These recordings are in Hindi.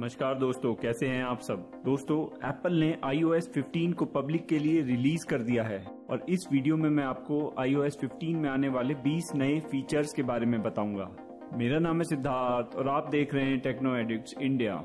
नमस्कार दोस्तों, कैसे हैं आप सब। दोस्तों, एप्पल ने iOS 15 को पब्लिक के लिए रिलीज कर दिया है और इस वीडियो में मैं आपको iOS 15 में आने वाले 20 नए फीचर्स के बारे में बताऊंगा। मेरा नाम है सिद्धार्थ और आप देख रहे हैं टेक्नो एडिक्ट्स इंडिया।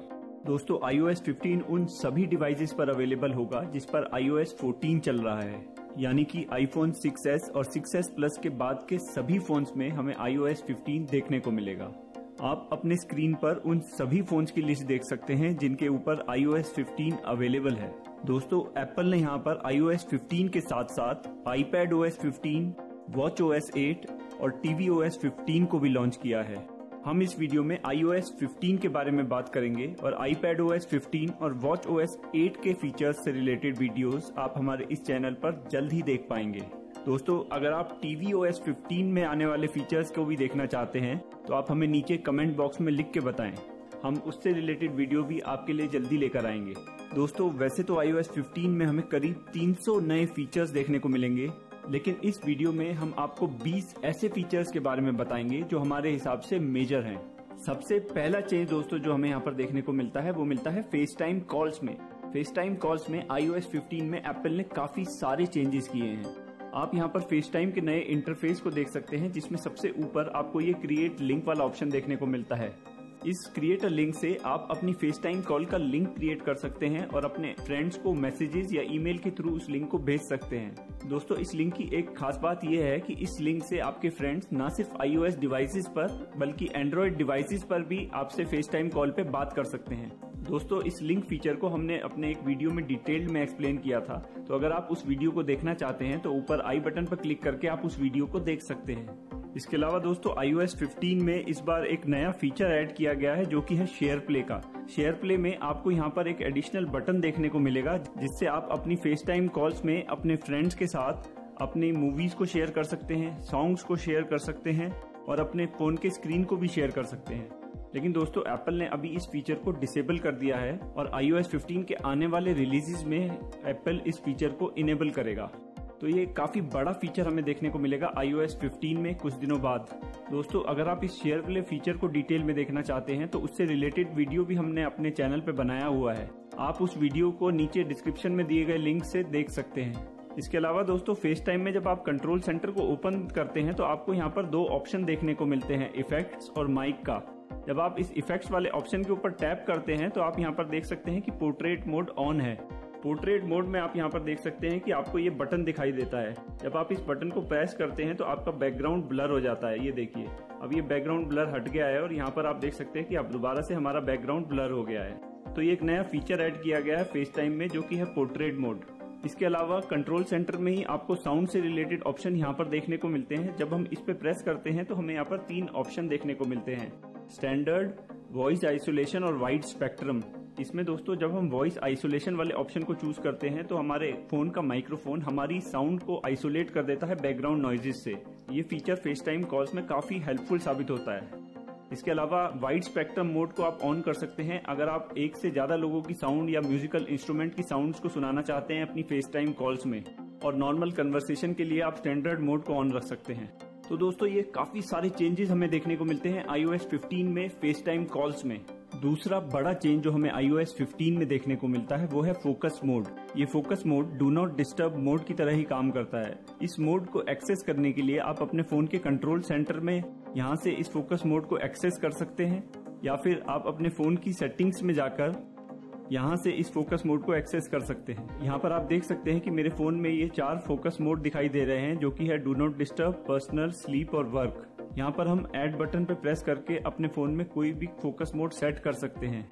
दोस्तों, iOS 15 उन सभी डिवाइसेस पर अवेलेबल होगा जिस पर iOS 14 चल रहा है, यानी कि आईफोन 6s और 6s प्लस के बाद के सभी फोन्स में हमें iOS 15 देखने को मिलेगा। आप अपने स्क्रीन पर उन सभी फोन्स की लिस्ट देख सकते हैं जिनके ऊपर iOS 15 अवेलेबल है। दोस्तों, एप्पल ने यहाँ पर iOS 15 के साथ साथ iPadOS 15, watchOS 8 और tvOS 15 को भी लॉन्च किया है। हम इस वीडियो में iOS 15 के बारे में बात करेंगे और iPadOS 15 और watchOS 8 के फीचर्स से रिलेटेड वीडियोस आप हमारे इस चैनल पर जल्द ही देख पाएंगे। दोस्तों, अगर आप tvOS 15 में आने वाले फीचर्स को भी देखना चाहते हैं तो आप हमें नीचे कमेंट बॉक्स में लिख के बताएं। हम उससे रिलेटेड वीडियो भी आपके लिए जल्दी लेकर आएंगे। दोस्तों, वैसे तो iOS 15 में हमें करीब 300 नए फीचर्स देखने को मिलेंगे, लेकिन इस वीडियो में हम आपको 20 ऐसे फीचर्स के बारे में बताएंगे जो हमारे हिसाब से मेजर हैं। सबसे पहला चेंज दोस्तों जो हमें यहाँ पर देखने को मिलता है वो मिलता है फेस टाइम कॉल्स में। फेस टाइम कॉल्स में iOS 15 में एप्पल ने काफी सारे चेंजेस किए हैं। आप यहाँ पर फेस टाइम के नए इंटरफेस को देख सकते हैं, जिसमें सबसे ऊपर आपको ये क्रिएट लिंक वाला ऑप्शन देखने को मिलता है। इस क्रिएट अ लिंक से आप अपनी फेस टाइम कॉल का लिंक क्रिएट कर सकते हैं और अपने फ्रेंड्स को मैसेजेस या ईमेल के थ्रू उस लिंक को भेज सकते हैं। दोस्तों, इस लिंक की एक खास बात यह है कि इस लिंक से आपके फ्रेंड्स न सिर्फ iOS डिवाइसेस पर बल्कि एंड्रॉइड डिवाइसेस पर भी आपसे फेस टाइम कॉल पे बात कर सकते हैं। दोस्तों, इस लिंक फीचर को हमने अपने एक वीडियो में डिटेल्ड में एक्सप्लेन किया था, तो अगर आप उस वीडियो को देखना चाहते हैं तो ऊपर आई बटन पर क्लिक करके आप उस वीडियो को देख सकते हैं। इसके अलावा दोस्तों, iOS 15 में इस बार एक नया फीचर ऐड किया गया है जो कि है शेयर प्ले का। शेयर प्ले में आपको यहाँ पर एक एडिशनल बटन देखने को मिलेगा जिससे आप अपनी फेस टाइम कॉल्स में अपने फ्रेंड्स के साथ अपनी मूवीज को शेयर कर सकते हैं, सॉन्ग्स को शेयर कर सकते हैं और अपने फोन के स्क्रीन को भी शेयर कर सकते हैं। लेकिन दोस्तों, एप्पल ने अभी इस फीचर को डिसेबल कर दिया है और iOS 15 के आने वाले रिलीजेस में एप्पल इस फीचर को इनेबल करेगा। तो ये काफी बड़ा फीचर हमें देखने को मिलेगा iOS 15 में कुछ दिनों बाद। दोस्तों, अगर आप इस शेयर प्ले फीचर को डिटेल में देखना चाहते हैं तो उससे रिलेटेड वीडियो भी हमने अपने चैनल पे बनाया हुआ है। आप उस वीडियो को नीचे डिस्क्रिप्शन में दिए गए लिंक से देख सकते हैं। इसके अलावा दोस्तों, फेस टाइम में जब आप कंट्रोल सेंटर को ओपन करते हैं तो आपको यहाँ पर दो ऑप्शन देखने को मिलते हैं, इफेक्ट्स और माइक का। जब आप इस इफेक्ट्स वाले ऑप्शन के ऊपर टैप करते हैं तो आप यहाँ पर देख सकते हैं कि पोर्ट्रेट मोड ऑन है। पोर्ट्रेट मोड में आप यहाँ पर देख सकते हैं कि आपको ये बटन दिखाई देता है। जब आप इस बटन को प्रेस करते हैं तो आपका बैकग्राउंड ब्लर हो जाता है। ये देखिए, अब ये बैकग्राउंड ब्लर हट गया है और यहाँ पर आप देख सकते हैं कि अब दोबारा से हमारा बैकग्राउंड ब्लर हो गया है। तो ये एक नया फीचर ऐड किया गया है फेस टाइम में जो कि है पोर्ट्रेट मोड। इसके अलावा कंट्रोल सेंटर में ही आपको साउंड से रिलेटेड ऑप्शन यहाँ पर देखने को मिलते हैं। जब हम इस पे प्रेस करते हैं तो हमें यहाँ पर 3 ऑप्शन देखने को मिलते हैं, स्टैंडर्ड, वॉइस आइसोलेशन और वाइड स्पेक्ट्रम। इसमें दोस्तों, जब हम वॉइस आइसोलेशन वाले ऑप्शन को चूज करते हैं तो हमारे फोन का माइक्रोफोन हमारी साउंड को आइसोलेट कर देता है बैकग्राउंड नॉइजेस से। ये फीचर फेस टाइम कॉल्स में काफी हेल्पफुल साबित होता है। इसके अलावा वाइड स्पेक्ट्रम मोड को आप ऑन कर सकते हैं अगर आप एक से ज्यादा लोगों की साउंड या म्यूजिकल इंस्ट्रूमेंट की साउंड्स को सुनाना चाहते हैं अपनी फेस टाइम कॉल्स में, और नॉर्मल कन्वर्सेशन के लिए आप स्टैंडर्ड मोड को ऑन रख सकते हैं। तो दोस्तों, ये काफी सारे चेंजेस हमें देखने को मिलते हैं iOS 15 में फेस टाइम कॉल्स में। दूसरा बड़ा चेंज जो हमें iOS 15 में देखने को मिलता है वो है फोकस मोड। ये focus mode do not disturb mode की तरह ही काम करता है। इस मोड को एक्सेस करने के लिए आप अपने फोन के कंट्रोल सेंटर में यहाँ से इस फोकस मोड को एक्सेस कर सकते हैं, या फिर आप अपने फोन की सेटिंग्स में जाकर यहाँ से इस फोकस मोड को एक्सेस कर सकते हैं। यहाँ पर आप देख सकते हैं कि मेरे फोन में ये 4 फोकस मोड दिखाई दे रहे हैं जो कि है do not disturb, personal, sleep और वर्क। यहाँ पर हम ऐड बटन पर प्रेस करके अपने फोन में कोई भी फोकस मोड सेट कर सकते हैं।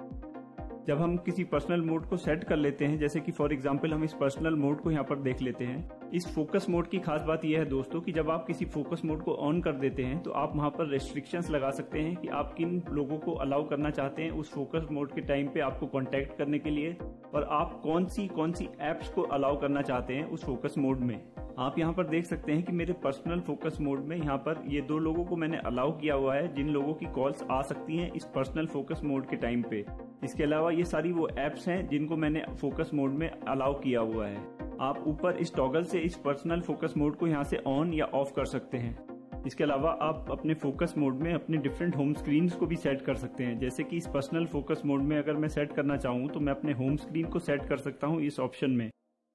जब हम किसी पर्सनल मोड को सेट कर लेते हैं, जैसे कि फॉर एग्जांपल हम इस पर्सनल मोड को यहाँ पर देख लेते हैं। इस फोकस मोड की खास बात यह है दोस्तों कि जब आप किसी फोकस मोड को ऑन कर देते हैं तो आप वहाँ पर रेस्ट्रिक्शंस लगा सकते हैं कि आप किन लोगों को अलाउ करना चाहते हैं उस फोकस मोड के टाइम पे आपको कॉन्टेक्ट करने के लिए, और आप कौन सी एप्स को अलाउ करना चाहते हैं उस फोकस मोड में। आप यहाँ पर देख सकते हैं कि मेरे पर्सनल फोकस मोड में यहाँ पर ये 2 लोगों को मैंने अलाउ किया हुआ है जिन लोगों की कॉल्स आ सकती हैं इस पर्सनल फोकस मोड के टाइम पे। इसके अलावा ये सारी वो एप्स हैं जिनको मैंने फोकस मोड में अलाउ किया हुआ है। आप ऊपर इस टॉगल से इस पर्सनल फोकस मोड को यहाँ से ऑन या ऑफ कर सकते हैं। इसके अलावा आप अपने फोकस मोड में अपने डिफरेंट होम स्क्रीन्स को भी सेट कर सकते हैं। जैसे कि इस पर्सनल फोकस मोड में अगर मैं सेट करना चाहूँ तो मैं अपने होम स्क्रीन को सेट कर सकता हूँ इस ऑप्शन में।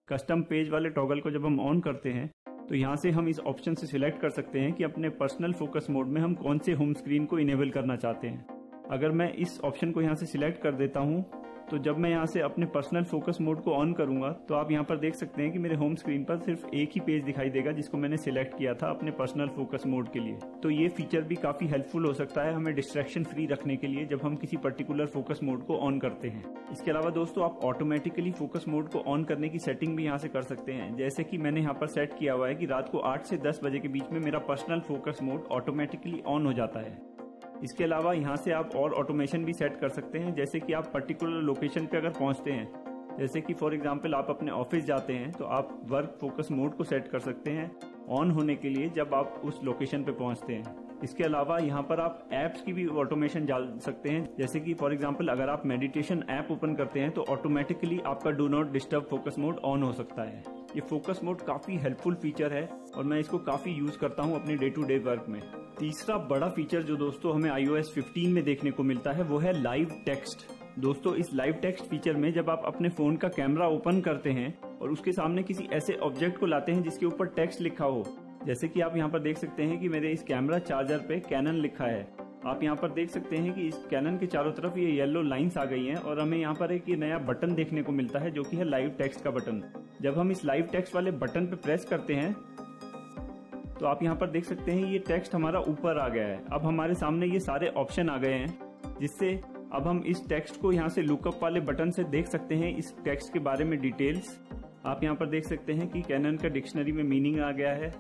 कस्टम पेज वाले टॉगल को जब हम ऑन करते हैं तो यहाँ से हम इस ऑप्शन से सिलेक्ट कर सकते हैं कि अपने पर्सनल फोकस मोड में हम कौन से होम स्क्रीन को इनेबल करना चाहते हैं। अगर मैं इस ऑप्शन को यहाँ से सिलेक्ट कर देता हूँ तो जब मैं यहाँ से अपने पर्सनल फोकस मोड को ऑन करूंगा तो आप यहाँ पर देख सकते हैं कि मेरे होम स्क्रीन पर सिर्फ एक ही पेज दिखाई देगा जिसको मैंने सिलेक्ट किया था अपने पर्सनल फोकस मोड के लिए। तो ये फीचर भी काफी हेल्पफुल हो सकता है हमें डिस्ट्रैक्शन फ्री रखने के लिए जब हम किसी पर्टिकुलर फोकस मोड को ऑन करते हैं। इसके अलावा दोस्तों आप ऑटोमेटिकली फोकस मोड को ऑन करने की सेटिंग भी यहाँ से कर सकते हैं। जैसे कि मैंने यहाँ पर सेट किया हुआ है कि रात को 8 से 10 बजे के बीच में मेरा personal focus mode automatically on हो जाता है। इसके अलावा यहाँ से आप और ऑटोमेशन भी सेट कर सकते हैं। जैसे कि आप पर्टिकुलर लोकेशन पे अगर पहुँचते हैं, जैसे कि फॉर एग्जांपल आप अपने ऑफिस जाते हैं तो आप वर्क फोकस मोड को सेट कर सकते हैं ऑन होने के लिए जब आप उस लोकेशन पे पहुँचते हैं। इसके अलावा यहाँ पर आप ऐप्स की भी ऑटोमेशन डाल सकते हैं। जैसे कि फॉर एग्जांपल अगर आप मेडिटेशन ऐप ओपन करते हैं तो ऑटोमेटिकली आपका do not disturb focus mode on हो सकता है। ये फोकस मोड काफी हेल्पफुल फीचर है और मैं इसको काफी यूज करता हूँ अपने डे टू डे वर्क में। तीसरा बड़ा फीचर जो दोस्तों हमें iOS 15 में देखने को मिलता है वो है लाइव टेक्स्ट। दोस्तों इस लाइव टेक्स्ट फीचर में जब आप अपने फोन का कैमरा ओपन करते हैं और उसके सामने किसी ऐसे ऑब्जेक्ट को लाते हैं जिसके ऊपर टेक्स्ट लिखा हो, जैसे कि आप यहाँ पर देख सकते हैं कि मेरे इस कैमरा चार्जर पे कैनन लिखा है। आप यहाँ पर देख सकते हैं कि इस कैनन के चारों तरफ ये येलो लाइंस आ गई हैं और हमें यहाँ पर एक ये नया बटन देखने को मिलता है जो कि है लाइव टेक्स्ट का बटन। जब हम इस लाइव टेक्स्ट वाले बटन पे प्रेस करते हैं तो आप यहाँ पर देख सकते हैं ये टेक्स्ट हमारा ऊपर आ गया है। अब हमारे सामने ये सारे ऑप्शन आ गए हैं जिससे अब हम इस टेक्स्ट को यहाँ से लुकअप वाले बटन से देख सकते हैं इस टेक्स्ट के बारे में डिटेल्स। आप यहाँ पर देख सकते हैं कि कैनन का डिक्शनरी में मीनिंग आ गया है।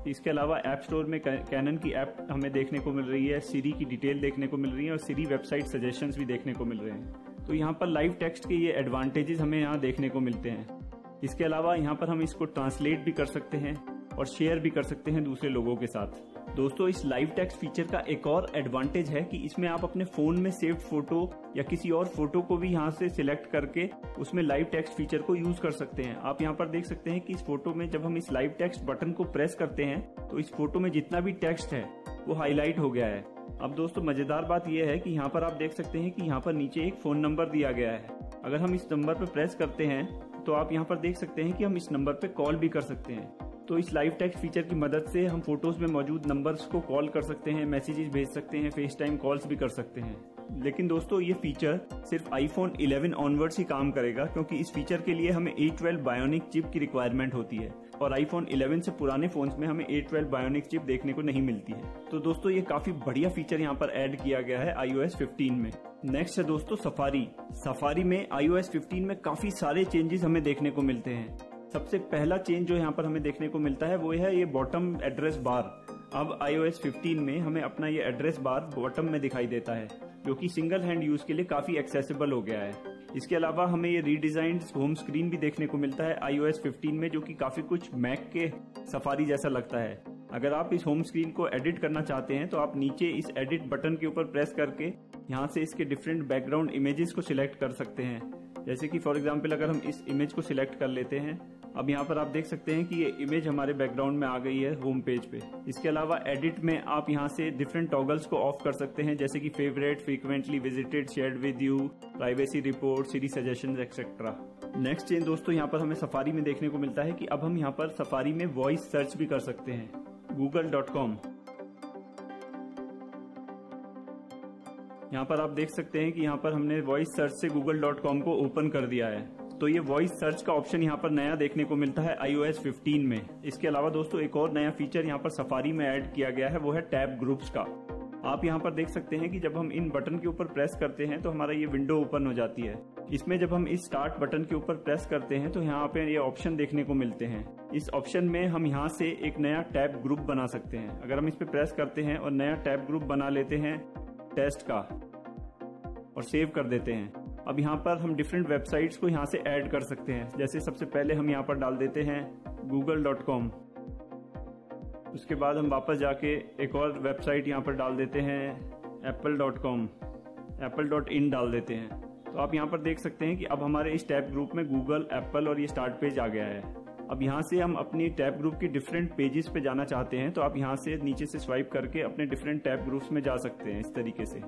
इसके अलावा ऐप स्टोर में कैनन की ऐप हमें देखने को मिल रही है, सीरी की डिटेल देखने को मिल रही है और सीरी वेबसाइट सजेशंस भी देखने को मिल रहे हैं। तो यहाँ पर लाइव टेक्स्ट के ये एडवांटेजेस हमें यहाँ देखने को मिलते हैं। इसके अलावा यहाँ पर हम इसको ट्रांसलेट भी कर सकते हैं और शेयर भी कर सकते हैं दूसरे लोगों के साथ। दोस्तों इस लाइव टेक्स्ट फीचर का एक और एडवांटेज है कि इसमें आप अपने फोन में सेव्ड फोटो या किसी और फोटो को भी यहाँ से सिलेक्ट करके उसमें लाइव टेक्स्ट फीचर को यूज कर सकते हैं। आप यहाँ पर देख सकते हैं कि इस फोटो में जब हम इस लाइव टेक्स्ट बटन को प्रेस करते हैं तो इस फोटो में जितना भी टेक्स्ट है वो हाईलाइट हो गया है। अब दोस्तों मजेदार बात यह है कि यहाँ पर आप देख सकते हैं कि यहाँ पर नीचे एक फोन नंबर दिया गया है। अगर हम इस नंबर पर प्रेस करते हैं तो आप यहाँ पर देख सकते हैं कि हम इस नंबर पे कॉल भी कर सकते हैं। तो इस लाइव टेक्स्ट फीचर की मदद से हम फोटोज में मौजूद नंबर्स को कॉल कर सकते हैं, मैसेजेस भेज सकते हैं, फेस टाइम कॉल्स भी कर सकते हैं। लेकिन दोस्तों ये फीचर सिर्फ iPhone 11 ऑनवर्ड्स ही काम करेगा क्योंकि इस फीचर के लिए हमें A12 बायोनिक चिप की रिक्वायरमेंट होती है और iPhone 11 से पुराने फोन्स में हमें A12 बायोनिक चिप देखने को नहीं मिलती है। तो दोस्तों ये काफी बढ़िया फीचर यहाँ पर ऐड किया गया है iOS 15 में। नेक्स्ट है दोस्तों सफारी में iOS 15 में काफी सारे चेंजेस हमें देखने को मिलते हैं। सबसे पहला चेंज जो यहाँ पर हमें देखने को मिलता है वो है ये बॉटम एड्रेस बार। अब iOS 15 में हमें अपना ये एड्रेस बार बॉटम में दिखाई देता है जो कि सिंगल हैंड यूज के लिए काफी एक्सेसिबल हो गया है। इसके अलावा हमें ये रीडिजाइंड होम स्क्रीन भी देखने को मिलता है iOS 15 में जो कि काफी कुछ मैक के सफारी जैसा लगता है। अगर आप इस होम स्क्रीन को एडिट करना चाहते हैं तो आप नीचे इस एडिट बटन के ऊपर प्रेस करके यहाँ से इसके डिफरेंट बैकग्राउंड इमेजेस को सिलेक्ट कर सकते हैं। जैसे कि फॉर एग्जांपल अगर हम इस इमेज को सिलेक्ट कर लेते हैं, अब यहाँ पर आप देख सकते हैं कि ये इमेज हमारे बैकग्राउंड में आ गई है होम पेज पे। इसके अलावा एडिट में आप यहाँ से डिफरेंट टॉगल्स को ऑफ कर सकते हैं जैसे कि favourite, frequently visited, shared with you, privacy report, Siri suggestions etcetera. Next change दोस्तों यहाँ पर हमें सफारी में देखने को मिलता है कि अब हम यहाँ पर सफारी में वॉइस सर्च भी कर सकते हैं। google.com, यहाँ पर आप देख सकते हैं कि यहाँ पर हमने वॉइस सर्च से google.com को ओपन कर दिया है। तो ये वॉइस सर्च का ऑप्शन यहाँ पर नया देखने को मिलता है iOS 15 में। इसके अलावा दोस्तों एक और नया फीचर यहाँ पर सफारी में ऐड किया गया है वो है टैब ग्रुप्स का। आप यहाँ पर देख सकते हैं कि जब हम इन बटन के ऊपर प्रेस करते हैं तो हमारा ये विंडो ओपन हो जाती है। इसमें जब हम इस स्टार्ट बटन के ऊपर प्रेस करते हैं तो यहाँ पे ये ऑप्शन देखने को मिलते हैं। इस ऑप्शन में हम यहाँ से एक नया टैब ग्रुप बना सकते हैं। अगर हम इस पे प्रेस करते हैं और नया टैब ग्रुप बना लेते हैं टेस्ट का और सेव कर देते हैं, अब यहाँ पर हम डिफरेंट वेबसाइट्स को यहाँ से ऐड कर सकते हैं। जैसे सबसे पहले हम यहाँ पर डाल देते हैं google.com, उसके बाद हम वापस जाके एक और वेबसाइट यहाँ पर डाल देते हैं apple.com, apple.in डाल देते हैं। तो आप यहाँ पर देख सकते हैं कि अब हमारे इस टैब ग्रुप में गूगल, एप्पल और ये स्टार्ट पेज आ गया है। अब यहाँ से हम अपनी टैब ग्रुप की डिफरेंट पेजेस पे जाना चाहते हैं तो आप यहाँ से नीचे से स्वाइप करके अपने डिफरेंट टैब ग्रुप्स में जा सकते हैं इस तरीके से।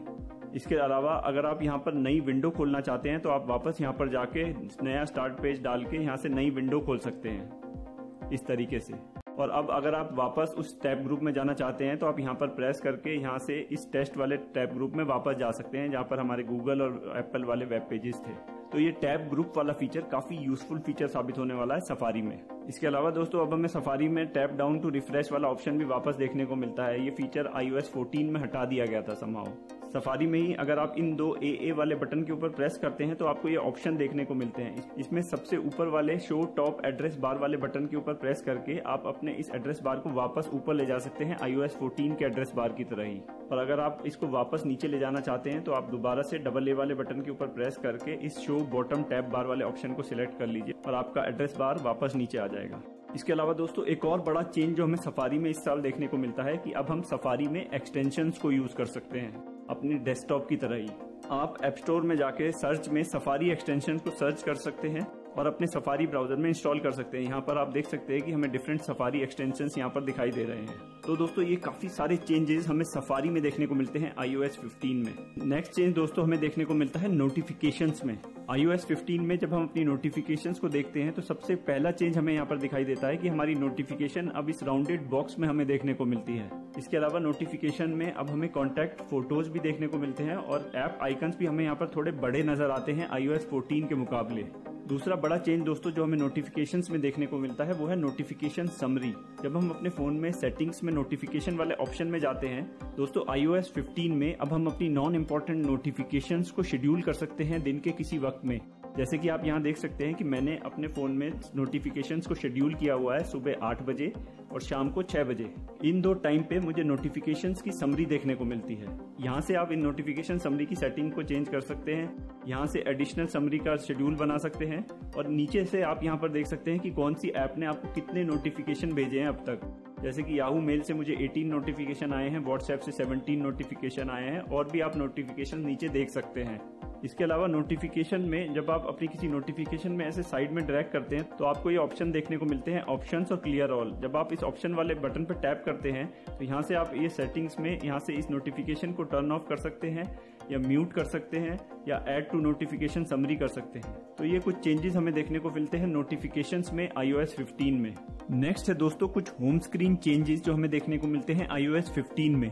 इसके अलावा अगर आप यहाँ पर नई विंडो खोलना चाहते हैं तो आप वापस यहाँ पर जाके नया स्टार्ट पेज डाल के यहाँ से नई विंडो खोल सकते हैं इस तरीके से। और अब अगर आप वापस उस टैब ग्रुप में जाना चाहते हैं तो आप यहाँ पर प्रेस करके यहाँ से इस टेस्ट वाले टैब ग्रुप में वापस जा सकते हैं जहाँ पर हमारे गूगल और एप्पल वाले वेब पेजेस थे। तो ये टैब ग्रुप वाला फीचर काफी यूजफुल फीचर साबित होने वाला है सफारी में। इसके अलावा दोस्तों अब हमें सफारी में टैप डाउन टू रिफ्रेश वाला ऑप्शन भी वापस देखने को मिलता है। ये फीचर iOS 14 में हटा दिया गया था समहाउ। सफारी में ही अगर आप इन दो AA वाले बटन के ऊपर प्रेस करते हैं तो आपको ये ऑप्शन देखने को मिलते हैं। इसमें सबसे ऊपर वाले शो टॉप एड्रेस बार वाले बटन के ऊपर प्रेस करके आप अपने इस एड्रेस बार को वापस ऊपर ले जा सकते हैं iOS 14 के एड्रेस बार की तरह ही। और अगर आप इसको वापस नीचे ले जाना चाहते हैं तो आप दोबारा से AA वाले बटन के ऊपर प्रेस करके इस शो बॉटम टैब बार वाले ऑप्शन को सिलेक्ट कर लीजिए और आपका एड्रेस बार वापस नीचे आ जाएगा। इसके अलावा दोस्तों एक और बड़ा चेंज जो हमें सफारी में इस साल देखने को मिलता है कि अब हम सफारी में एक्सटेंशंस को यूज कर सकते हैं अपनी डेस्कटॉप की तरह ही। आप ऐप स्टोर में जाके सर्च में सफारी एक्सटेंशन को सर्च कर सकते हैं और अपने सफारी ब्राउजर में इंस्टॉल कर सकते हैं। यहाँ पर आप देख सकते हैं कि हमें डिफरेंट सफारी एक्सटेंशंस यहाँ पर दिखाई दे रहे हैं। तो दोस्तों ये काफी सारे चेंजेस हमें सफारी में देखने को मिलते हैं iOS 15 में। नेक्स्ट चेंज दोस्तों हमें देखने को मिलता है नोटिफिकेशंस में। iOS 15 में जब हम अपनी नोटिफिकेशंस को देखते हैं तो सबसे पहला चेंज हमें यहाँ पर दिखाई देता है कि हमारी नोटिफिकेशन अब इस राउंडेड बॉक्स में हमें देखने को मिलती है। इसके अलावा नोटिफिकेशन में अब हमें कॉन्टैक्ट फोटोज भी देखने को मिलते हैं और ऐप आइकन्स भी हमें यहाँ पर थोड़े बड़े नजर आते हैं iOS 14 के मुकाबले। दूसरा बड़ा चेंज दोस्तों जो हमें नोटिफिकेशंस में देखने को मिलता है वो है नोटिफिकेशन समरी। जब हम अपने फोन में सेटिंग्स में नोटिफिकेशन वाले ऑप्शन में जाते हैं दोस्तों iOS 15 में अब हम अपनी नॉन इम्पोर्टेंट नोटिफिकेशंस को शेड्यूल कर सकते हैं दिन के किसी वक्त में। जैसे कि आप यहाँ देख सकते हैं कि मैंने अपने फोन में नोटिफिकेशंस को शेड्यूल किया हुआ है सुबह 8 बजे और शाम को 6 बजे। इन दो टाइम पे मुझे नोटिफिकेशंस की समरी देखने को मिलती है। यहाँ से आप इन नोटिफिकेशन समरी की सेटिंग को चेंज कर सकते हैं। यहाँ से एडिशनल समरी का शेड्यूल बना सकते हैं और नीचे से आप यहाँ पर देख सकते हैं कि कौन सी ऐप ने आपको कितने नोटिफिकेशन भेजे हैं अब तक। जैसे कि याहू मेल से मुझे 18 नोटिफिकेशन आए हैं, व्हाट्सएप से 17 नोटिफिकेशन आए हैं और भी आप नोटिफिकेशन नीचे देख सकते हैं। इसके अलावा नोटिफिकेशन में जब आप अपनी किसी नोटिफिकेशन में ऐसे साइड में ड्रैग करते हैं तो आपको ये ऑप्शन देखने को मिलते हैं ऑप्शंस और क्लियर ऑल। जब आप इस ऑप्शन वाले बटन पर टैप करते हैं तो यहाँ से आप ये सेटिंग्स में यहाँ से इस नोटिफिकेशन को टर्न ऑफ कर सकते हैं या म्यूट कर सकते हैं या ऐड टू नोटिफिकेशन समरी कर सकते हैं। तो ये कुछ चेंजेस हमें देखने को मिलते हैं नोटिफिकेशंस में iOS 15 में। नेक्स्ट है दोस्तों कुछ होम स्क्रीन चेंजेस जो हमें देखने को मिलते हैं iOS 15 में।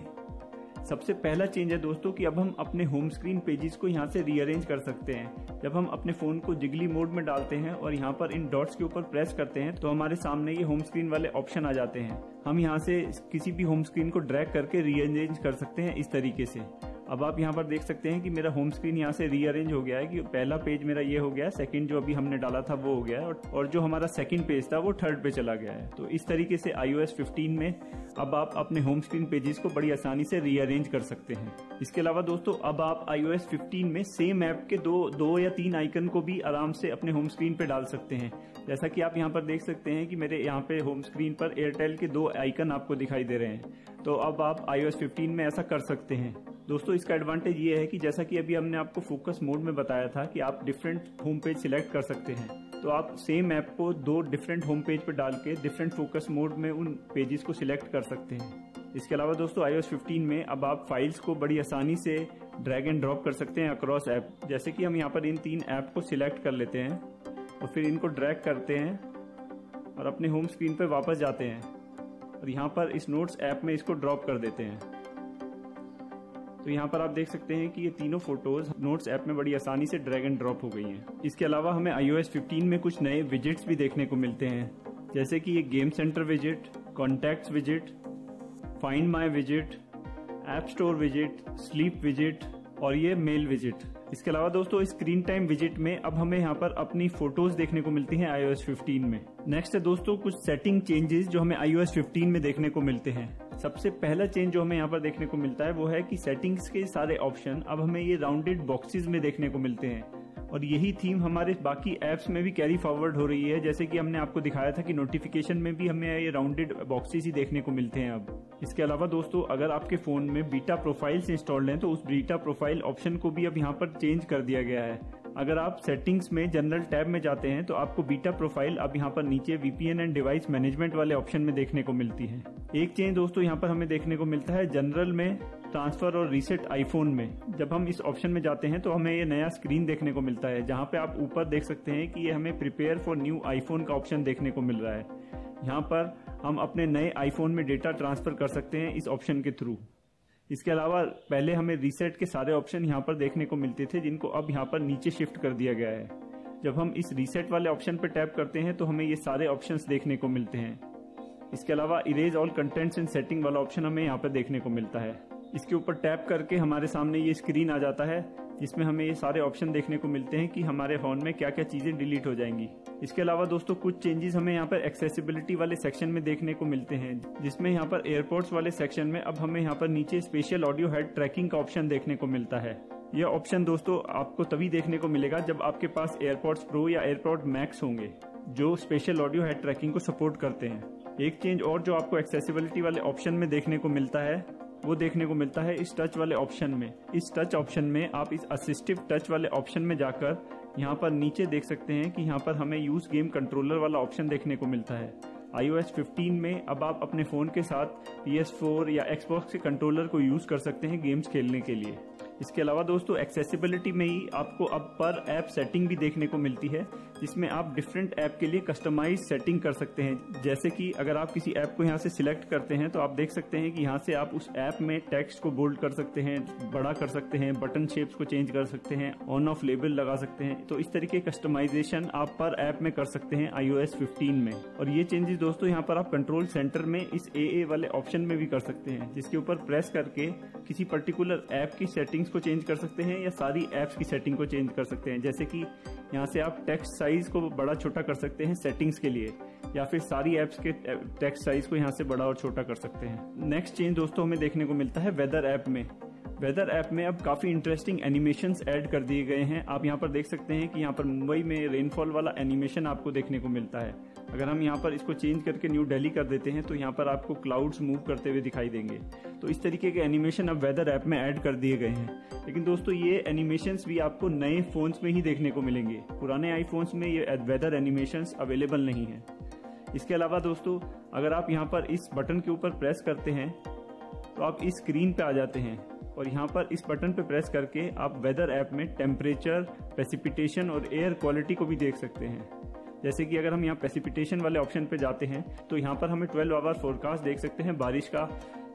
सबसे पहला चेंज है दोस्तों कि अब हम अपने होम स्क्रीन पेजेस को यहाँ से रीअरेंज कर सकते हैं। जब हम अपने फोन को जिगली मोड में डालते हैं और यहाँ पर इन डॉट्स के ऊपर प्रेस करते हैं तो हमारे सामने ये होम स्क्रीन वाले ऑप्शन आ जाते हैं। हम यहाँ से किसी भी होम स्क्रीन को ड्रैग करके रीअरेंज कर सकते हैं इस तरीके से। अब आप यहाँ पर देख सकते हैं कि मेरा होम स्क्रीन यहाँ से रीअरेंज हो गया है कि पहला पेज मेरा ये हो गया, सेकंड जो अभी हमने डाला था वो हो गया है और जो हमारा सेकंड पेज था वो थर्ड पे चला गया है। तो इस तरीके से iOS 15 में अब आप अपने होम स्क्रीन पेजेस को बड़ी आसानी से रीअरेंज कर सकते हैं। इसके अलावा दोस्तों अब आप iOS 15 में सेम ऐप के दो या तीन आइकन को भी आराम से अपने होम स्क्रीन पे डाल सकते हैं। जैसा कि आप यहाँ पर देख सकते हैं कि मेरे यहाँ पे होम स्क्रीन पर एयरटेल के 2 आइकन आपको दिखाई दे रहे हैं। तो अब आप iOS 15 में ऐसा कर सकते हैं। दोस्तों इसका एडवांटेज ये है कि जैसा कि अभी हमने आपको फोकस मोड में बताया था कि आप डिफरेंट होम पेज सिलेक्ट कर सकते हैं, तो आप सेम ऐप को 2 डिफरेंट होम पेज पर डाल के डिफरेंट फोकस मोड में उन पेजेस को सिलेक्ट कर सकते हैं। इसके अलावा दोस्तों iOS 15 में अब आप फाइल्स को बड़ी आसानी से ड्रैग एंड ड्रॉप कर सकते हैं अक्रॉस ऐप। जैसे कि हम यहाँ पर इन 3 ऐप को सिलेक्ट कर लेते हैं और फिर इनको ड्रैग करते हैं और अपने होम स्क्रीन पर वापस जाते हैं और यहाँ पर इस नोट्स ऐप में इसको ड्रॉप कर देते हैं। तो यहाँ पर आप देख सकते हैं कि ये तीनों फोटोज नोट्स ऐप में बड़ी आसानी से ड्रैग एंड ड्रॉप हो गई हैं। इसके अलावा हमें iOS 15 में कुछ नए विजेट्स भी देखने को मिलते हैं, जैसे कि ये game centre विजेट, contacts विजेट, find my विजेट, app store विजेट, sleep विजेट और ये मेल विजेट। इसके अलावा दोस्तों स्क्रीन टाइम विजेट में अब हमें यहाँ पर अपनी फोटोज देखने को मिलती हैं iOS 15 में। नेक्स्ट है दोस्तों कुछ सेटिंग चेंजेस जो हमें iOS 15 में देखने को मिलते हैं। सबसे पहला चेंज जो हमें यहाँ पर देखने को मिलता है वो है कि सेटिंग्स के सारे ऑप्शन अब हमें ये राउंडेड बॉक्सेस में देखने को मिलते हैं और यही थीम हमारे बाकी एप्स में भी कैरी फॉरवर्ड हो रही है। जैसे कि हमने आपको दिखाया था कि नोटिफिकेशन में भी हमें ये राउंडेड बॉक्सेस ही देखने को मिलते हैं अब। इसके अलावा दोस्तों अगर आपके फोन में बीटा प्रोफाइल्स इंस्टॉल्ड हैं तो उस बीटा प्रोफाइल ऑप्शन को भी अब यहाँ पर चेंज कर दिया गया है अगर आप सेटिंग्स में जनरल टैब में जाते हैं तो आपको बीटा प्रोफाइल अब यहाँ पर नीचे VPN एंड डिवाइस मैनेजमेंट वाले ऑप्शन में देखने को मिलती है। एक चेंज दोस्तों यहाँ पर हमें देखने को मिलता है जनरल में, ट्रांसफर और रीसेट आईफोन में। जब हम इस ऑप्शन में जाते हैं तो हमें ये नया स्क्रीन देखने को मिलता है, जहाँ पे आप ऊपर देख सकते हैं कि ये हमें प्रिपेयर फॉर न्यू आईफोन का ऑप्शन देखने को मिल रहा है। यहाँ पर हम अपने नए आईफोन में डेटा ट्रांसफर कर सकते हैं इस ऑप्शन के थ्रू। इसके अलावा पहले हमें रीसेट के सारे ऑप्शन यहाँ पर देखने को मिलते थे, जिनको अब यहाँ पर नीचे शिफ्ट कर दिया गया है। जब हम इस रीसेट वाले ऑप्शन पर टैप करते हैं तो हमें ये सारे ऑप्शंस देखने को मिलते हैं। इसके अलावा erase all contents in setting वाला ऑप्शन हमें यहाँ पर देखने को मिलता है। इसके ऊपर टैप करके हमारे सामने ये स्क्रीन आ जाता है, जिसमें हमें ये सारे ऑप्शन देखने को मिलते हैं कि हमारे फोन में क्या क्या चीजें डिलीट हो जाएंगी। इसके अलावा दोस्तों कुछ चेंजेस हमें यहाँ पर एक्सेसिबिलिटी वाले सेक्शन में देखने को मिलते हैं, जिसमें यहाँ पर एयरपोर्ट्स वाले सेक्शन में अब हमें यहाँ पर नीचे स्पेशल ऑडियो हेड ट्रैकिंग का ऑप्शन देखने को मिलता है। यह ऑप्शन दोस्तों आपको तभी देखने को मिलेगा जब आपके पास एयरपोर्ट्स प्रो या एयरपोर्ट मैक्स होंगे, जो स्पेशल ऑडियो हेड ट्रैकिंग को सपोर्ट करते हैं। एक चेंज और जो आपको एक्सेसिबिलिटी वाले ऑप्शन में देखने को मिलता है वो देखने को मिलता है इस टच वाले ऑप्शन में। इस टच ऑप्शन में आप इस असिस्टिव टच वाले ऑप्शन में जाकर यहाँ पर नीचे देख सकते हैं कि यहाँ पर हमें यूज गेम कंट्रोलर वाला ऑप्शन देखने को मिलता है। iOS 15 में अब आप अपने फोन के साथ PS4 या Xbox के कंट्रोलर को यूज कर सकते हैं गेम्स खेलने के लिए। इसके अलावा दोस्तों एक्सेसिबिलिटी में ही आपको अब पर ऐप सेटिंग भी देखने को मिलती है, जिसमें आप डिफरेंट ऐप के लिए कस्टमाइज सेटिंग कर सकते हैं। जैसे कि अगर आप किसी ऐप को यहाँ से सिलेक्ट करते हैं तो आप देख सकते हैं कि यहाँ से आप उस ऐप में टेक्स्ट को बोल्ड कर सकते हैं, बड़ा कर सकते हैं, बटन शेप्स को चेंज कर सकते हैं, ऑन ऑफ लेबल लगा सकते हैं। तो इस तरीके कस्टमाइजेशन आप पर ऐप में कर सकते हैं iOS 15 में। और ये चेंजेस दोस्तों यहाँ पर आप कंट्रोल सेंटर में इस AA वाले ऑप्शन में भी कर सकते हैं, जिसके ऊपर प्रेस करके किसी पर्टिकुलर ऐप की सेटिंग्स को चेंज कर सकते हैं या सारी ऐप्स की सेटिंग को चेंज कर सकते हैं। जैसे कि यहाँ से आप टेक्स्ट साइज को बड़ा छोटा कर सकते हैं सेटिंग्स के लिए, या फिर सारी ऐप्स के टेक्स्ट साइज को यहाँ से बड़ा और छोटा कर सकते हैं। नेक्स्ट चेंज दोस्तों हमें देखने को मिलता है वेदर ऐप में। वेदर ऐप में अब काफी इंटरेस्टिंग एनिमेशंस ऐड कर दिए गए हैं। आप यहाँ पर देख सकते हैं कि यहाँ पर मुंबई में रेनफॉल वाला एनिमेशन आपको देखने को मिलता है। अगर हम यहाँ पर इसको चेंज करके न्यू दिल्ली कर देते हैं तो यहाँ पर आपको क्लाउड्स मूव करते हुए दिखाई देंगे। तो इस तरीके के एनिमेशन अब वेदर ऐप में ऐड कर दिए गए हैं। लेकिन दोस्तों ये एनिमेशंस भी आपको नए फोन्स में ही देखने को मिलेंगे, पुराने आईफोन्स में ये वेदर एनिमेशंस अवेलेबल नहीं है। इसके अलावा दोस्तों अगर आप यहाँ पर इस बटन के ऊपर प्रेस करते हैं तो आप इस स्क्रीन पे आ जाते हैं, और यहाँ पर इस बटन पे प्रेस करके आप वेदर ऐप में टेम्परेचर, प्रेसिपिटेशन और एयर क्वालिटी को भी देख सकते हैं। जैसे कि अगर हम यहाँ प्रेसिपिटेशन वाले ऑप्शन पे जाते हैं तो यहाँ पर हमें 12 आवर फोरकास्ट देख सकते हैं बारिश का।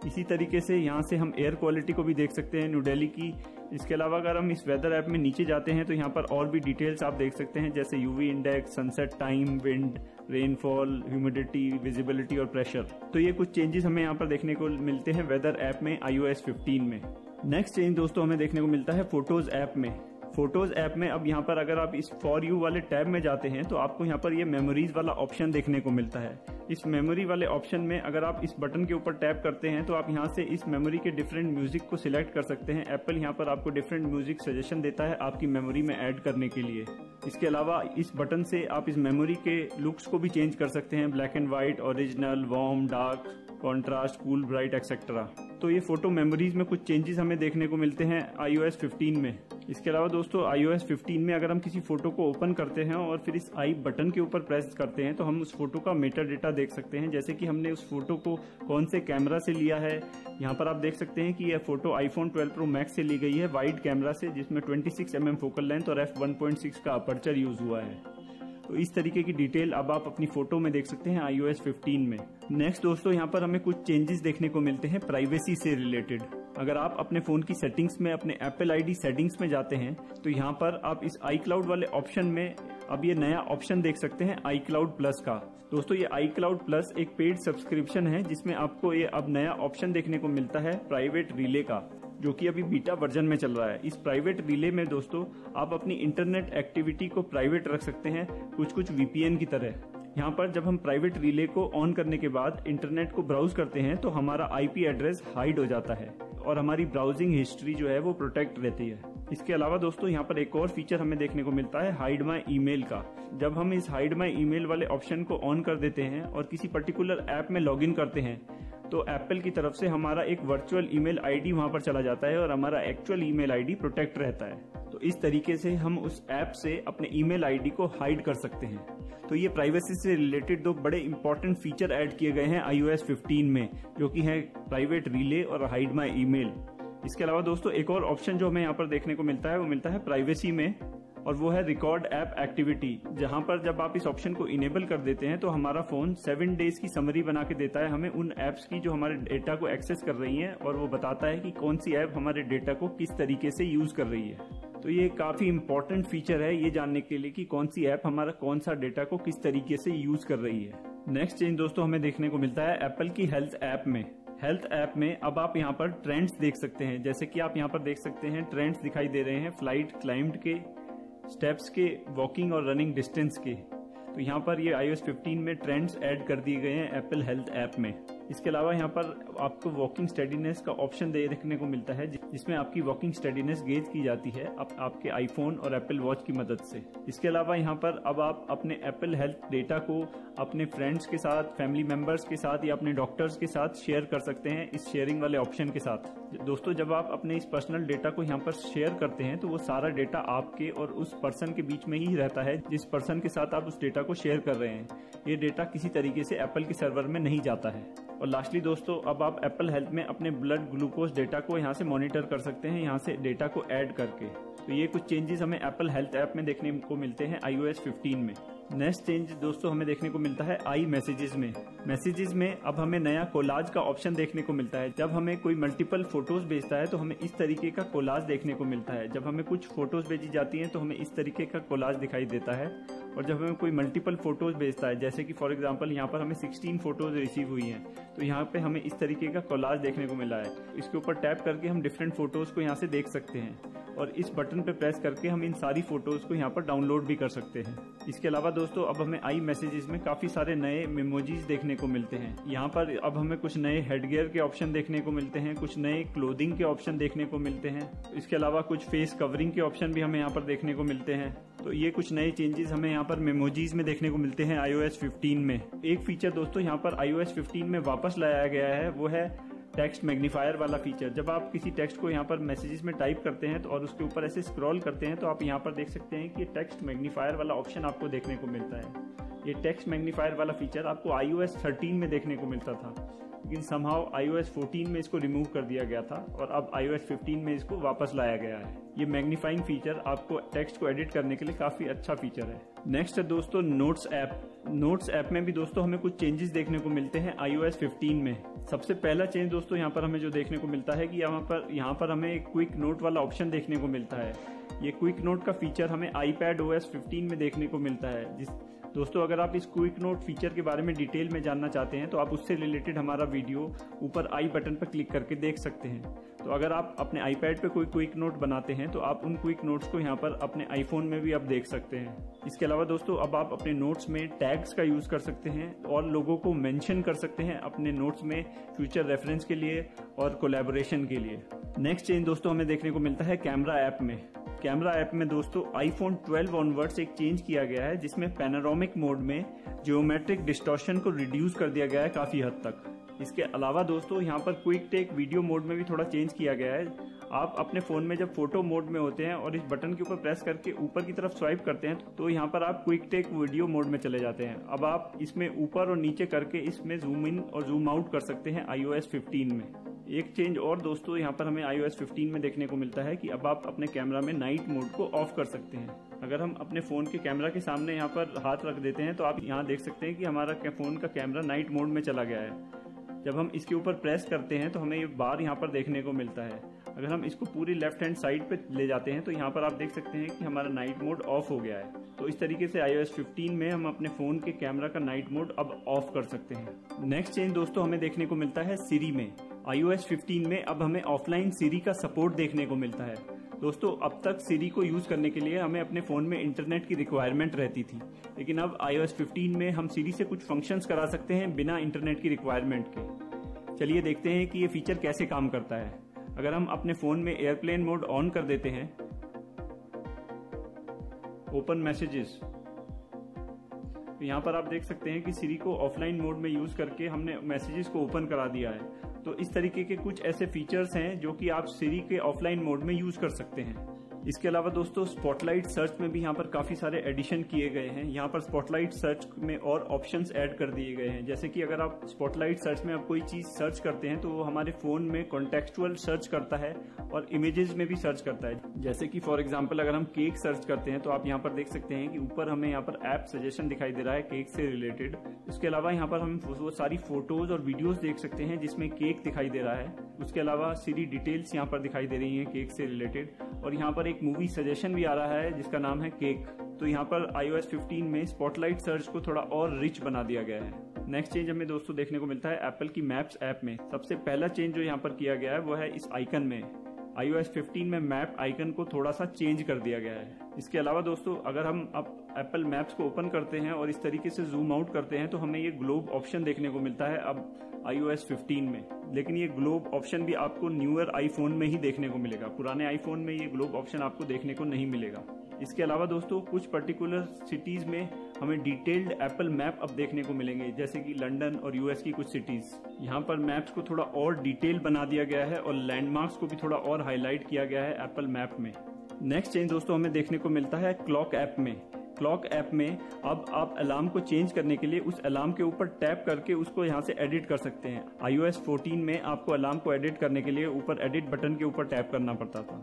इसी तरीके से यहाँ से हम एयर क्वालिटी को भी देख सकते हैं न्यू दिल्ली की। इसके अलावा अगर हम इस वेदर ऐप में नीचे जाते हैं तो यहाँ पर और भी डिटेल्स आप देख सकते हैं, जैसे UV index, sunset time, wind, rainfall, humidity, visibility और प्रेशर। तो ये कुछ चेंजेस हमें यहाँ पर देखने को मिलते हैं वेदर ऐप में iOS 15 में। नेक्स्ट चेंज दोस्तों हमें देखने को मिलता है फोटोज ऐप में। फोटोज ऐप में अब यहाँ पर अगर आप इस फॉर यू वाले टैब में जाते हैं तो आपको यहाँ पर ये मेमोरीज वाला ऑप्शन देखने को मिलता है। इस मेमोरी वाले ऑप्शन में अगर आप इस बटन के ऊपर टैप करते हैं तो आप यहाँ से इस मेमोरी के डिफरेंट म्यूजिक को सिलेक्ट कर सकते हैं। एप्पल यहाँ पर आपको डिफरेंट म्यूजिक सजेशन देता है आपकी मेमोरी में ऐड करने के लिए। इसके अलावा इस बटन से आप इस मेमोरी के लुक्स को भी चेंज कर सकते हैं, black and white, original, warm, dark, contrast, cool, bright etcetera. तो ये फोटो मेमोरीज में कुछ चेंजेस हमें देखने को मिलते हैं iOS 15 में। इसके अलावा दोस्तों iOS 15 में अगर हम किसी फोटो को ओपन करते हैं और फिर इस आई बटन के ऊपर प्रेस करते हैं तो हम उस फोटो का मेटा डेटा देख सकते हैं, जैसे कि हमने उस फोटो को कौन से कैमरा से लिया है। यहाँ पर आप देख सकते हैं कि यह फोटो iPhone 12 Pro Max से ली गई है वाइड कैमरा से, जिसमें 26 mm फोकल लेंथ और f1.6 का अपर्चर यूज हुआ है। तो इस तरीके की डिटेल अब आप अपनी फोटो में देख सकते हैं iOS 15 में। नेक्स्ट दोस्तों यहाँ पर हमें कुछ चेंजेस देखने को मिलते हैं प्राइवेसी से रिलेटेड। अगर आप अपने फोन की सेटिंग्स में अपने Apple ID सेटिंग्स में जाते हैं तो यहाँ पर आप इस iCloud वाले ऑप्शन में अब ये नया ऑप्शन देख सकते हैं iCloud Plus का। दोस्तों ये iCloud Plus एक पेड सब्सक्रिप्शन है जिसमें आपको ये अब नया ऑप्शन देखने को मिलता है प्राइवेट रिले का, जो कि अभी बीटा वर्जन में चल रहा है। इस प्राइवेट रिले में दोस्तों आप अपनी इंटरनेट एक्टिविटी को प्राइवेट रख सकते हैं, कुछ VPN की तरह। यहाँ पर जब हम प्राइवेट रिले को ऑन करने के बाद इंटरनेट को ब्राउज करते हैं तो हमारा IP एड्रेस हाइड हो जाता है और हमारी ब्राउजिंग हिस्ट्री जो है वो प्रोटेक्ट रहती है। इसके अलावा दोस्तों यहाँ पर एक और फीचर हमें देखने को मिलता है हाइड माई ईमेल का। जब हम इस हाइड माई ईमेल वाले ऑप्शन को ऑन कर देते हैं और किसी पर्टिकुलर ऐप में लॉगिन करते हैं तो एप्पल की तरफ से हमारा एक वर्चुअल ईमेल आईडी वहां पर चला जाता है और हमारा एक्चुअल ईमेल आईडी प्रोटेक्ट रहता है। तो इस तरीके से हम उस ऐप से अपने ईमेल आईडी को हाइड कर सकते हैं। तो ये प्राइवेसी से रिलेटेड दो बड़े इंपॉर्टेंट फीचर ऐड किए गए हैं iOS 15 में, जो कि है प्राइवेट रिले और हाइड माई ईमेल। इसके अलावा दोस्तों एक और ऑप्शन जो हमें यहाँ पर देखने को मिलता है वो मिलता है प्राइवेसी में, और वो है रिकॉर्ड ऐप एक्टिविटी, जहां पर जब आप इस ऑप्शन को इनेबल कर देते हैं तो हमारा फोन 7 डेज की समरी बना के देता है हमें उन ऐप्स की जो हमारे डेटा को एक्सेस कर रही हैं, और वो बताता है कि कौन सी ऐप हमारे डेटा को किस तरीके से यूज कर रही है। तो ये काफी इंपॉर्टेंट फीचर है ये जानने के लिए कि कौन सी ऐप हमारा कौन सा डेटा को किस तरीके से यूज कर रही है। नेक्स्ट चेंज दोस्तों हमें देखने को मिलता है एप्पल की हेल्थ ऐप में। हेल्थ ऐप में अब आप यहाँ पर ट्रेंड्स देख सकते हैं, जैसे कि आप यहाँ पर देख सकते हैं ट्रेंड्स दिखाई दे रहे हैं फ्लाइट क्लाइम्ड के, स्टेप्स के, वॉकिंग और रनिंग डिस्टेंस के। तो यहाँ पर ये iOS 15 में ट्रेंड्स ऐड कर दिए गए हैं एप्पल हेल्थ ऐप में। इसके अलावा यहाँ पर आपको वॉकिंग स्टेडीनेस का ऑप्शन देखने को मिलता है, जिसमें आपकी वॉकिंग स्टेडीनेस गेज की जाती है आपके आईफोन और एप्पल वॉच की मदद से। इसके अलावा यहाँ पर अब आप अपने एप्पल हेल्थ डेटा को अपने फ्रेंड्स के साथ, फैमिली मेंबर्स के साथ या अपने डॉक्टर्स के साथ शेयर कर सकते हैं इस शेयरिंग वाले ऑप्शन के साथ। दोस्तों जब आप अपने इस पर्सनल डेटा को यहाँ पर शेयर करते हैं तो वो सारा डेटा आपके और उस पर्सन के बीच में ही रहता है जिस पर्सन के साथ आप उस डेटा को शेयर कर रहे हैं। ये डेटा किसी तरीके से एप्पल के सर्वर में नहीं जाता है। और लास्टली दोस्तों अब आप एप्पल हेल्थ में अपने ब्लड ग्लूकोज डेटा को यहाँ से मॉनिटर कर सकते हैं, यहाँ से डेटा को ऐड करके। तो ये कुछ चेंजेस हमें एप्पल हेल्थ ऐप में देखने को मिलते हैं iOS 15 में। नेक्स्ट चेंज दोस्तों हमें देखने को मिलता है आई मैसेजेस में। मैसेजेस में अब हमें नया कोलाज का ऑप्शन देखने को मिलता है। जब हमें कोई मल्टीपल फोटोज भेजता है तो हमें इस तरीके का कोलाज देखने को मिलता है। जब हमें कुछ फोटोज भेजी जाती हैं तो हमें इस तरीके का कोलाज दिखाई देता है। और जब हमें कोई मल्टीपल फोटोज भेजता है, जैसे कि फॉर एग्जांपल यहाँ पर हमें 16 फोटोज रिसीव हुई हैं, तो यहाँ पे हमें इस तरीके का कोलाज देखने को मिला है। इसके ऊपर टैप करके हम डिफरेंट फोटोज को यहाँ से देख सकते हैं, और इस बटन पे प्रेस करके हम इन सारी फोटोज को यहाँ पर डाउनलोड भी कर सकते हैं। इसके अलावा दोस्तों अब हमें आई मैसेजेस में काफी सारे नए मेमोजीज देखने को मिलते हैं। यहाँ पर अब हमें कुछ नए हेडगियर के ऑप्शन देखने को मिलते हैं, कुछ नए क्लोथिंग के ऑप्शन देखने को मिलते हैं। इसके अलावा कुछ फेस कवरिंग के ऑप्शन भी हमें यहाँ पर देखने को मिलते हैं। तो ये कुछ नए चेंजेस हमें यहाँ पर मेमोजीज में देखने को मिलते हैं iOS 15 में। एक फीचर दोस्तों यहाँ पर iOS 15 में वापस लाया गया है, वो है टेक्स्ट मैग्नीफायर वाला फीचर। जब आप किसी टेक्स्ट को यहाँ पर मैसेजेस में टाइप करते हैं तो और उसके ऊपर ऐसे स्क्रॉल करते हैं तो आप यहाँ पर देख सकते हैं कि टेक्स्ट मैग्नीफायर वाला ऑप्शन आपको देखने को मिलता है। ये टेक्स्ट मैग्नीफायर वाला फीचर आपको iOS 13 में देखने को मिलता था, लेकिन समहाउ iOS 14 में इसको रिमूव कर दिया गया था और अब iOS 15 में इसको वापस लाया गया है। ये मैग्नीफाइंग फीचर आपको टेक्स्ट को एडिट करने के लिए काफी अच्छा फीचर है। नेक्स्ट है दोस्तों नोट्स ऐप। नोट्स ऐप में भी दोस्तों हमें कुछ चेंजेस देखने को मिलते हैं iOS 15 में। सबसे पहला चेंज दोस्तों यहाँ पर हमें जो देखने को मिलता है कि यहाँ पर हमें एक क्विक नोट वाला ऑप्शन देखने को मिलता है। ये क्विक नोट का फीचर हमें iPadOS 15 में देखने को मिलता है। दोस्तों अगर आप इस क्विक नोट फीचर के बारे में डिटेल में जानना चाहते हैं तो आप उससे रिलेटेड हमारा वीडियो ऊपर आई बटन पर क्लिक करके देख सकते हैं। तो अगर आप अपने आईपैड पे कोई क्विक नोट बनाते हैं तो आप उन क्विक नोट्स को यहाँ पर अपने आईफोन में भी आप देख सकते हैं। इसके अलावा दोस्तों अब आप अपने नोट्स में टैग्स का यूज कर सकते हैं और लोगों को मेंशन कर सकते हैं अपने नोट्स में फ्यूचर रेफरेंस के लिए और कोलैबोरेशन के लिए। नेक्स्ट चेंज दोस्तों हमें देखने को मिलता है कैमरा ऐप में। कैमरा ऐप में दोस्तों iPhone 12 ऑनवर्ड्स एक चेंज किया गया है जिसमें पैनोरामिक मोड में जियोमेट्रिक डिस्टॉर्शन को रिड्यूस कर दिया गया है काफी हद तक। इसके अलावा दोस्तों यहाँ पर क्विक टेक वीडियो मोड में भी थोड़ा चेंज किया गया है। आप अपने फोन में जब फोटो मोड में होते हैं और इस बटन के ऊपर प्रेस करके ऊपर की तरफ स्वाइप करते हैं तो यहाँ पर आप क्विक टेक वीडियो मोड में चले जाते हैं। अब आप इसमें ऊपर और नीचे करके इसमें जूम इन और जूम आउट कर सकते हैं iOS 15 में। एक चेंज और दोस्तों यहाँ पर हमें iOS 15 में देखने को मिलता है कि अब आप अपने कैमरा में नाइट मोड को ऑफ कर सकते हैं। अगर हम अपने फोन के कैमरा के सामने यहाँ पर हाथ रख देते हैं तो आप यहाँ देख सकते हैं कि हमारा फोन का कैमरा नाइट मोड में चला गया है। जब हम इसके ऊपर प्रेस करते हैं तो हमें ये बार यहाँ पर देखने को मिलता है। अगर हम इसको पूरी लेफ्ट हैंड साइड पे ले जाते हैं तो यहाँ पर आप देख सकते हैं कि हमारा नाइट मोड ऑफ हो गया है। तो इस तरीके से iOS 15 में हम अपने फोन के कैमरा का नाइट मोड अब ऑफ कर सकते हैं। नेक्स्ट चेंज दोस्तों हमें देखने को मिलता है सिरी में। iOS 15 में अब हमें ऑफलाइन सिरी का सपोर्ट देखने को मिलता है। दोस्तों अब तक सिरी को यूज करने के लिए हमें अपने फोन में इंटरनेट की रिक्वायरमेंट रहती थी, लेकिन अब iOS 15 में हम सिरी से कुछ फंक्शंस करा सकते हैं बिना इंटरनेट की रिक्वायरमेंट के। चलिए देखते हैं कि ये फीचर कैसे काम करता है। अगर हम अपने फोन में एयरप्लेन मोड ऑन कर देते हैं, ओपन मैसेजेस, तो यहाँ पर आप देख सकते हैं कि सिरी को ऑफलाइन मोड में यूज करके हमने मैसेजेस को ओपन करा दिया है। तो इस तरीके के कुछ ऐसे फीचर्स हैं जो कि आप सिरी के ऑफलाइन मोड में यूज कर सकते हैं। इसके अलावा दोस्तों स्पॉटलाइट सर्च में भी यहाँ पर काफी सारे एडिशन किए गए हैं। यहाँ पर स्पॉटलाइट सर्च में और ऑप्शंस ऐड कर दिए गए हैं, जैसे कि अगर आप स्पॉटलाइट सर्च में आप कोई चीज सर्च करते हैं तो वो हमारे फोन में कॉन्टेक्चुअल सर्च करता है और इमेजेस में भी सर्च करता है। जैसे कि फॉर एग्जाम्पल अगर हम केक सर्च करते हैं तो आप यहाँ पर देख सकते हैं कि ऊपर हमें यहाँ पर ऐप सजेशन दिखाई दे रहा है केक से रिलेटेड। इसके अलावा यहाँ पर हम वो सारी फोटोज और वीडियोज देख सकते हैं जिसमें केक दिखाई दे रहा है। उसके अलावा सारी डिटेल्स यहाँ पर दिखाई दे रही हैं केक से रिलेटेड, और यहाँ पर एक मूवी सजेशन भी आ रहा है जिसका नाम है केक। तो यहाँ पर iOS 15 में स्पॉटलाइट सर्च को थोड़ा और रिच बना दिया गया है। नेक्स्ट चेंज हमें दोस्तों देखने को मिलता है एप्पल की मैप्स ऐप में। सबसे पहला चेंज जो यहाँ पर किया गया है वो है इस आइकन में। iOS 15 में मैप आइकन को थोड़ा सा चेंज कर दिया गया है। इसके अलावा दोस्तों अगर हम अब एप्पल मैप्स को ओपन करते हैं और इस तरीके से जूम आउट करते हैं तो हमें ये ग्लोब ऑप्शन देखने को मिलता है अब iOS 15 में। लेकिन ये ग्लोब ऑप्शन भी आपको न्यूअर आईफोन में ही देखने को मिलेगा, पुराने आईफोन में ये ग्लोब ऑप्शन आपको देखने को नहीं मिलेगा। इसके अलावा दोस्तों कुछ पर्टिकुलर सिटीज में हमें डिटेल्ड एप्पल मैप अब देखने को मिलेंगे, जैसे कि लंदन और यूएस की कुछ सिटीज। यहाँ पर मैप्स को थोड़ा और डिटेल बना दिया गया है और लैंडमार्क्स को भी थोड़ा और हाईलाइट किया गया है एप्पल मैप में। नेक्स्ट चेंज दोस्तों हमें देखने को मिलता है क्लॉक ऐप में। क्लॉक ऐप में अब आप अलार्म को चेंज करने के लिए उस अलार्म के ऊपर टैप करके उसको यहाँ से एडिट कर सकते हैं। iOS 14 में आपको अलार्म को एडिट करने के लिए ऊपर एडिट बटन के ऊपर टैप करना पड़ता था,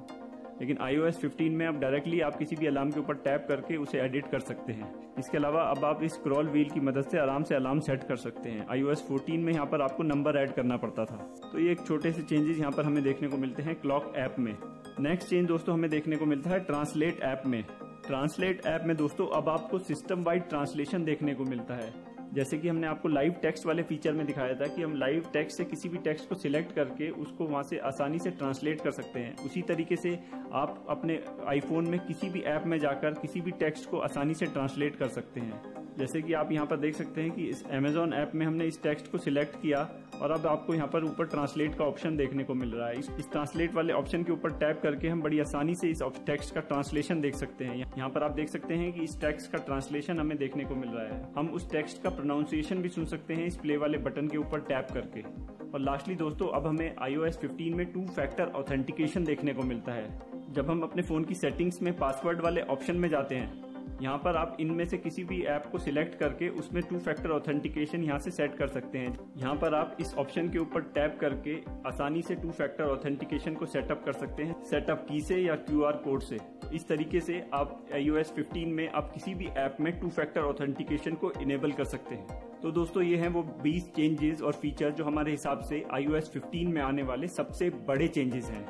लेकिन iOS 15 में अब डायरेक्टली आप किसी भी अलार्म के ऊपर टैप करके उसे एडिट कर सकते हैं। इसके अलावा अब आप इस स्क्रॉल व्हील की मदद से आराम से अलार्म सेट कर सकते हैं। iOS 14 में यहाँ पर आपको नंबर ऐड करना पड़ता था। तो ये एक छोटे से चेंजेस यहाँ पर हमें देखने को मिलते हैं क्लॉक ऐप में। नेक्स्ट चेंज दोस्तों हमें देखने को मिलता है ट्रांसलेट ऐप में। ट्रांसलेट ऐप में दोस्तों अब आपको सिस्टम वाइड ट्रांसलेशन देखने को मिलता है। जैसे कि हमने आपको लाइव टेक्स्ट वाले फीचर में दिखाया था कि हम लाइव टेक्स्ट से किसी भी टेक्स्ट को सिलेक्ट करके उसको वहां से आसानी से ट्रांसलेट कर सकते हैं। उसी तरीके से आप अपने आईफोन में किसी भी ऐप में जाकर किसी भी टेक्स्ट को आसानी से ट्रांसलेट कर सकते हैं। जैसे कि आप यहाँ पर देख सकते हैं कि इस Amazon ऐप में हमने इस टेक्स्ट को सिलेक्ट किया और अब आपको यहाँ पर ऊपर ट्रांसलेट का ऑप्शन देखने को मिल रहा है। इस ट्रांसलेट वाले ऑप्शन के ऊपर टैप करके हम बड़ी आसानी से इस टेक्स्ट का ट्रांसलेशन देख सकते हैं। यहाँ पर आप देख सकते हैं कि इस टेक्स्ट का ट्रांसलेशन हमें देखने को मिल रहा है। हम उस टेक्स्ट का प्रोनाउंसिएशन भी सुन सकते हैं इस प्ले वाले बटन के ऊपर टैप करके। और लास्टली दोस्तों अब हमें iOS 15 में 2 फैक्टर ऑथेंटिकेशन देखने को मिलता है। जब हम अपने फोन की सेटिंग्स में पासवर्ड वाले ऑप्शन में जाते हैं, यहाँ पर आप इनमें से किसी भी ऐप को सिलेक्ट करके उसमें 2 फैक्टर ऑथेंटिकेशन यहाँ से सेट कर सकते हैं। यहाँ पर आप इस ऑप्शन के ऊपर टैप करके आसानी से 2 फैक्टर ऑथेंटिकेशन को सेटअप कर सकते हैं, सेटअप की से या QR कोड से। इस तरीके से आप iOS 15 में आप किसी भी ऐप में 2 फैक्टर ऑथेंटिकेशन को इनेबल कर सकते हैं। तो दोस्तों ये हैं वो 20 चेंजेस और फीचर जो हमारे हिसाब से iOS 15 में आने वाले सबसे बड़े चेंजेस हैं।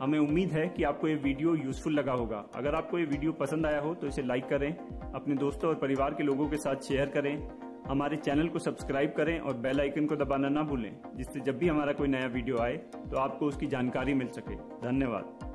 हमें उम्मीद है कि आपको ये वीडियो यूजफुल लगा होगा। अगर आपको ये वीडियो पसंद आया हो तो इसे लाइक करें, अपने दोस्तों और परिवार के लोगों के साथ शेयर करें, हमारे चैनल को सब्सक्राइब करें और बेल आइकन को दबाना ना भूलें, जिससे जब भी हमारा कोई नया वीडियो आए तो आपको उसकी जानकारी मिल सके। धन्यवाद।